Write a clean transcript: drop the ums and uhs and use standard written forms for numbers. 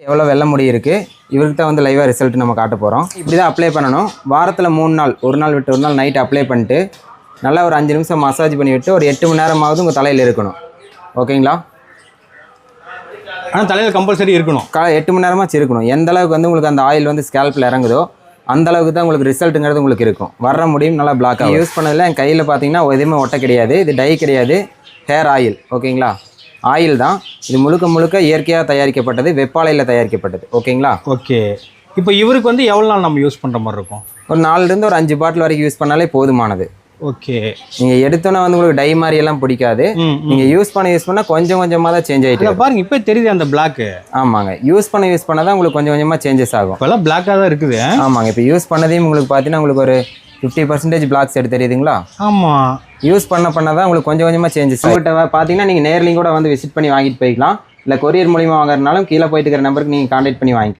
எவ்வளோ வெள்ளை முடி இருக்குது, இவருக்கு தான் வந்து லைவாக ரிசல்ட் நம்ம காட்ட போகிறோம். இப்படி தான் அப்ளை பண்ணணும். வாரத்தில் 3 நாள், ஒரு நாள் விட்டு ஒரு நாள் நைட் அப்ளை பண்ணிட்டு நல்லா ஒரு 5 நிமிஷம் மசாஜ் பண்ணி விட்டு ஒரு 8 மணி நேரமாவது உங்கள் தலையில் இருக்கணும். ஓகேங்களா? ஆனால் தலையில் கம்பல்சரி இருக்கணும். 8 மணி நேரமாச்சு இருக்கணும். எந்த அளவுக்கு வந்து உங்களுக்கு அந்த ஆயில் வந்து ஸ்கேல்பில் இறங்குதோ அந்த அளவுக்கு தான் உங்களுக்கு ரிசல்ட்டுங்கிறது உங்களுக்கு இருக்கும். வர்ற முடியும் நல்லா பிளாக் ஆகும். யூஸ் பண்ணதில் என் கையில் பார்த்தீங்கன்னா எதுவுமே ஒட்ட கிடையாது. இது டை கிடையாது, ஹேர் ஆயில். ஓகேங்களா? ஆயில் தான் இது. முழுக்க முழுக்க இயற்கையாக தயாரிக்கப்பட்டது, வெப்பாலையில் தயாரிக்கப்பட்டது. ஓகேங்களா? ஓகே. இப்போ இவருக்கு வந்து எவ்வளோ நாள் நம்ம யூஸ் பண்ணுற மாதிரி இருக்கும்? ஒரு 4லேருந்து ஒரு 5 பாட்டில் வரைக்கும் யூஸ் பண்ணாலே போதுமானது. ஓகே. நீங்கள் எடுத்தோன்னே வந்து உங்களுக்கு டை மாதிரி எல்லாம் பிடிக்காது. நீங்கள் யூஸ் பண்ண கொஞ்சம் கொஞ்சமாக தான் சேஞ்ச் ஆகிட்டு பாருங்க. இப்போ தெரியுது அந்த பிளாக்கு. ஆமாங்க, யூஸ் பண்ண தான் உங்களுக்கு கொஞ்சம் கொஞ்சமாக சேஞ்சஸ் ஆகும். இப்போல்லாம் பிளாக்காக தான் இருக்குது. ஆமாங்க, இப்போ யூஸ் பண்ணதையும் உங்களுக்கு பார்த்தீங்கன்னா உங்களுக்கு ஒரு 50% பிளாக் செட் தெரியுதுங்களா? ஆமாம். யூஸ் பண்ண தான் உங்களுக்கு கொஞ்சம் கொஞ்சமாக சேஞ்சஸ். உங்கள்கிட்ட பார்த்தீங்கன்னா நீங்கள் நேர்லையும் கூட வந்து விசிட் பண்ணி வாங்கிட்டு போய்க்கலாம். இல்லை கொரியர் மூலிமா வாங்குறதுனாலும் கீழே போயிட்டு இருக்கிற நம்பருக்கு நீங்கள் கான்டாக்ட் பண்ணி வாங்கிக்கலாம்.